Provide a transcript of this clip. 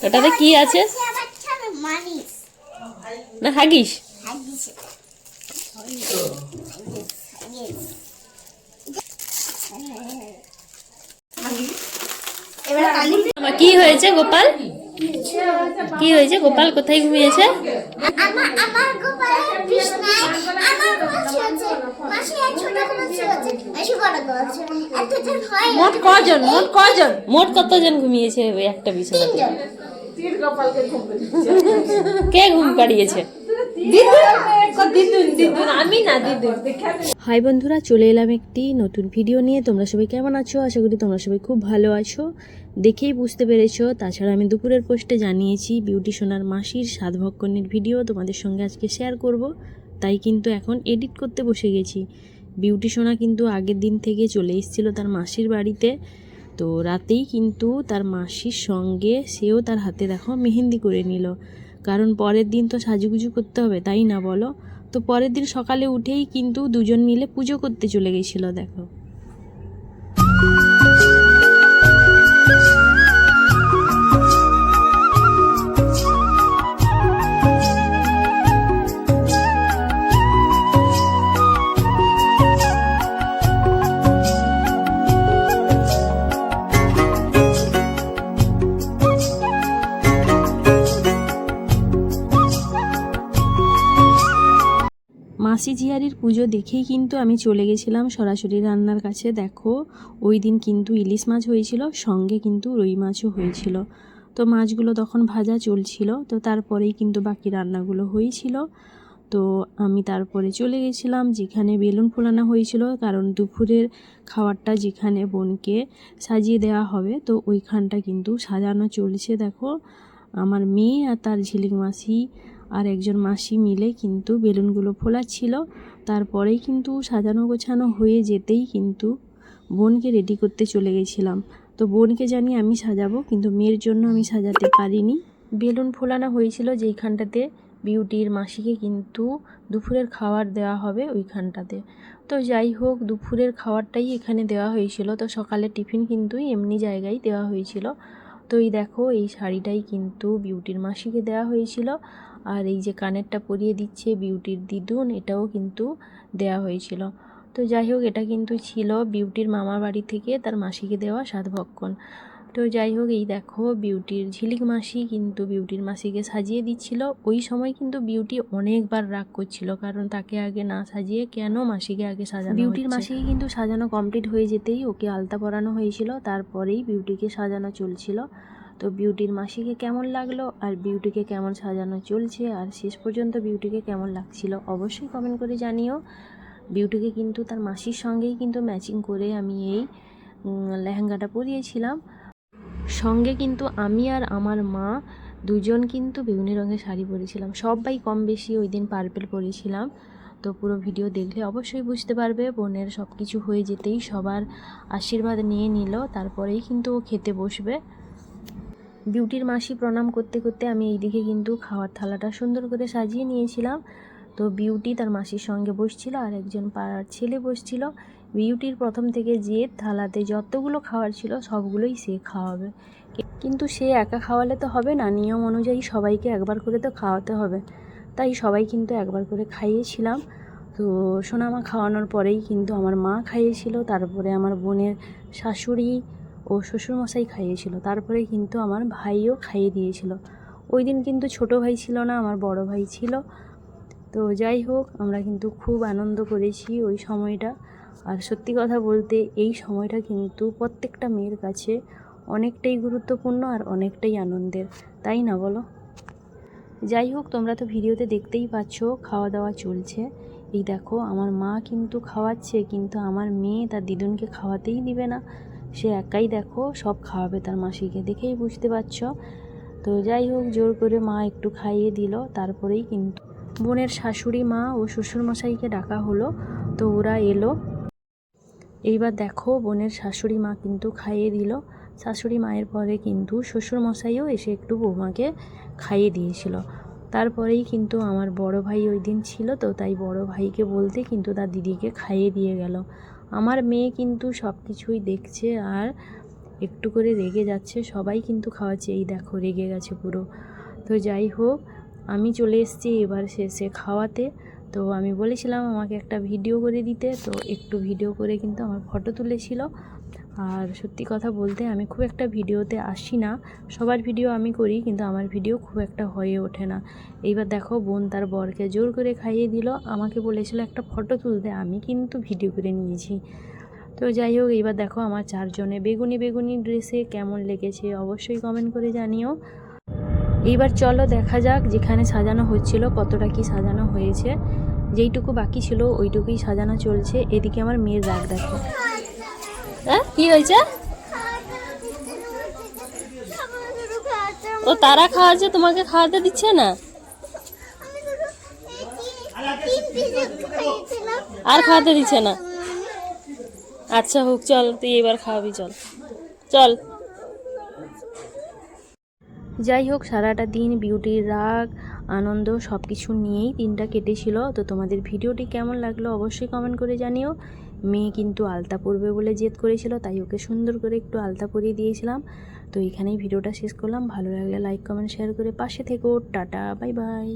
ওটাতে কি আছে? না হাগিস? কি হয়েছে গোপাল? কি হয়েছে গোপাল? কোথায় ঘুমিয়েছে? মোট কতজন ঘুমিয়েছে ওই একটা বিছানাতে? কে ঘুম পাড়িয়েছে? হাই বন্ধুরা, চলে এলাম একটি নতুন ভিডিও নিয়ে। তোমরা সবাই কেমন আছো? আশা করি তোমরা সবাই খুব ভালো আছো। দেখেই বুঝতে পেরেছো। তাছাড়া আমি দুপুরের পোস্টে জানিয়েছি বিউটি সোনার মাসির স্বাদ ভক্ষণের ভিডিও তোমাদের সঙ্গে আজকে শেয়ার করব। তাই কিন্তু এখন এডিট করতে বসে গেছি। বিউটি সোনা কিন্তু আগের দিন থেকে চলে এসেছিলো তার মাসির বাড়িতে। তো রাতেই কিন্তু তার মাসির সঙ্গে সেও তার হাতে দেখো মেহেন্দি করে নিল, কারণ পরের দিন তো সাজুগুজু করতে হবে, তাই না বলো? তো পরের দিন সকালে উঠেই কিন্তু দুজন মিলে পুজো করতে চলে গেছিলো। দেখো মাসি ঝিয়ারির পুজো দেখেই কিন্তু আমি চলে গেছিলাম সরাসরি রান্নার কাছে। দেখো ওই দিন কিন্তু ইলিশ মাছ হয়েছিল, সঙ্গে কিন্তু রুই মাছও হয়েছিল। তো মাছগুলো তখন ভাজা চলছিল, তো তারপরেই কিন্তু বাকি রান্নাগুলো হয়েছিল। তো আমি তারপরে চলে গেছিলাম যেখানে বেলুন ফোলানো হয়েছিল, কারণ দুপুরের খাবারটা যেখানে বোনকে সাজিয়ে দেওয়া হবে, তো ওইখানটা কিন্তু সাজানো চলছে। দেখো আমার মেয়ে আর তার ঝিলিক মাসি আর একজন মাসি মিলে কিন্তু বেলুনগুলো ফোলাচ্ছিল। তারপরেই কিন্তু সাজানো গোছানো হয়ে যেতেই কিন্তু বোনকে রেডি করতে চলে গেছিলাম। তো বোনকে জানি আমি সাজাবো, কিন্তু মেয়ের জন্য আমি সাজাতে পারিনি। বেলুন ফোলানো হয়েছিল যেইখানটাতে বিউটির মাসিকে কিন্তু দুপুরের খাবার দেওয়া হবে ওইখানটাতে। তো যাই হোক, দুপুরের খাবারটাই এখানে দেওয়া হয়েছিল। তো সকালের টিফিন কিন্তু এমনি জায়গায় দেওয়া হয়েছিল। তো এই দেখো এই শাড়িটাই কিন্তু বিউটির মাসিকে দেওয়া হয়েছিল, আর এই যে কানেরটা পরিয়ে দিচ্ছে বিউটির দিদুন, এটাও কিন্তু দেওয়া হয়েছিল। তো যাই হোক, এটা কিন্তু ছিল বিউটির মামার বাড়ি থেকে তার মাসিকে দেওয়া স্বাদ ভক্ষণ। তো যাই হোক, এই দেখো বিউটির ঝিলিক মাসি কিন্তু বিউটির মাসিকে সাজিয়ে দিচ্ছিল। ওই সময় কিন্তু বিউটি অনেকবার রাগ করছিল, কারণ তাকে আগে না সাজিয়ে কেন মাসিকে আগে সাজানো। বিউটির মাসিকে কিন্তু সাজানো কমপ্লিট হয়ে যেতেই ওকে আলতা পরানো হয়েছিল, তারপরেই বিউটিকে সাজানো চলছিল। তো বিউটির মাসিকে কেমন লাগলো আর বিউটিকে কেমন সাজানো চলছে আর শেষ পর্যন্ত বিউটিকে কেমন লাগছিল অবশ্যই কমেন্ট করে জানিও। বিউটিকে কিন্তু তার মাসির সঙ্গেই কিন্তু ম্যাচিং করে আমি এই লেহেঙ্গাটা পরিয়েছিলাম। সঙ্গে কিন্তু আমি আর আমার মা দুজন কিন্তু বেগুনি রঙের শাড়ি পরেছিলাম। সবাই কম বেশি ওই দিন পার্পেল পরেছিলাম। তো পুরো ভিডিও দেখলে অবশ্যই বুঝতে পারবে। বোনের সব কিছু হয়ে যেতেই সবার আশীর্বাদ নিয়ে নিল, তারপরেই কিন্তু ও খেতে বসবে। বিউটির মাসি প্রণাম করতে করতে আমি এইদিকে কিন্তু খাওয়ার থালাটা সুন্দর করে সাজিয়ে নিয়েছিলাম। তো বিউটি তার মাসির সঙ্গে বসছিল আর একজন পাড়ার ছেলে বসছিল। বিউটির প্রথম থেকে যে থালাতে যতগুলো খাবার ছিল সবগুলোই সে খাওয়াবে, কিন্তু সে একা খাওয়ালে তো হবে না, নিয়ম অনুযায়ী সবাইকে একবার করে তো খাওয়াতে হবে। তাই সবাই কিন্তু একবার করে খাইয়েছিলাম। তো সোনামা খাওয়ানোর পরেই কিন্তু আমার মা খাইয়েছিল, তারপরে আমার বোনের শাশুড়ি ও শ্বশুরমশাই খাইয়েছিল, তারপরে কিন্তু আমার ভাইও খাইয়ে দিয়েছিল। ওই দিন কিন্তু ছোট ভাই ছিল না, আমার বড় ভাই ছিল। তো যাই হোক, আমরা কিন্তু খুব আনন্দ করেছি ওই সময়টা। আর সত্যি কথা বলতে এই সময়টা কিন্তু প্রত্যেকটা মেয়ের কাছে অনেকটাই গুরুত্বপূর্ণ আর অনেকটাই আনন্দের, তাই না বলো? যাই হোক, তোমরা তো ভিডিওতে দেখতেই পাচ্ছ খাওয়া দাওয়া চলছে। এই দেখো আমার মা কিন্তু খাওয়াচ্ছে, কিন্তু আমার মেয়ে তার দিদুনকে খাওয়াতেই দিবে না, সে একাই দেখো সব খাওয়াবে তার মাসিকে, দেখেই বুঝতে পারছ। তো যাই হোক, জোর করে মা একটু খাইয়ে দিল, তারপরেই কিন্তু বোনের শাশুড়ি মা ও শ্বশুরমশাইকে ডাকা হলো। তো ওরা এলো। এইবার দেখো বোনের শাশুড়ি মা কিন্তু খাইয়ে দিল। শাশুড়ি মায়ের পরে কিন্তু শ্বশুরমশাইও এসে একটু বৌমাকে খাইয়ে দিয়েছিল। তারপরেই কিন্তু আমার বড় ভাই ওই দিন ছিল, তো তাই বড় ভাইকে বলতে কিন্তু তার দিদিকে খাইয়ে দিয়ে গেল। আমার মেয়ে কিন্তু সব কিছুই দেখছে আর একটু করে রেগে যাচ্ছে, সবাই কিন্তু খাওয়াচ্ছে, এই দেখো রেগে গেছে পুরো। তো যাই হোক, আমি চলে এসেছি এবার শেষে খাওয়াতে। তো আমি বলেছিলাম আমাকে একটা ভিডিও করে দিতে, তো একটু ভিডিও করে কিন্তু আমার ফটো তুলেছিল। আর সত্যি কথা বলতে আমি খুব একটা ভিডিওতে আসি না, সবার ভিডিও আমি করি কিন্তু আমার ভিডিও খুব একটা হয়ে ওঠে না। এইবার দেখো বোন তার বরকে জোর করে খাইয়ে দিল, আমাকে বলেছিল একটা ফটো তুলতে, আমি কিন্তু ভিডিও করে নিয়েছি। তো যাই হোক, এইবার দেখো আমার 4 জনে বেগুনি বেগুনি ড্রেসে কেমন লেগেছে অবশ্যই কমেন্ট করে জানিও। এইবার চলো দেখা যাক যেখানে সাজানো হচ্ছিল কতটা কি সাজানো হয়েছে। যেইটুকু বাকি ছিল ওইটুকুই সাজানো চলছে। এদিকে আমার মেয়ের রাগ দেখো। হ্যাঁ কি হয়েছে? ও তারা খাওয়াচ্ছে, তোমাকে খাওয়াতে দিচ্ছে না? আর খাওয়াতে দিচ্ছে না? আচ্ছা হোক, চল তুই এবার খাওয়াবি, চল চল। যাই হোক, সারাটা দিন বিউটির রাগ আনন্দ সব কিছু নিয়েই দিনটা কেটেছিল। তো তোমাদের ভিডিওটি কেমন লাগলো অবশ্যই কমেন্ট করে জানিও। মেয়ে কিন্তু আলতা পরবে বলে জেদ করেছিল, তাই ওকে সুন্দর করে একটু আলতা পরিয়ে দিয়েছিলাম। তো এখানেই ভিডিওটা শেষ করলাম। ভালো লাগলে লাইক কমেন্ট শেয়ার করে পাশে থেকো। Tata, bye bye.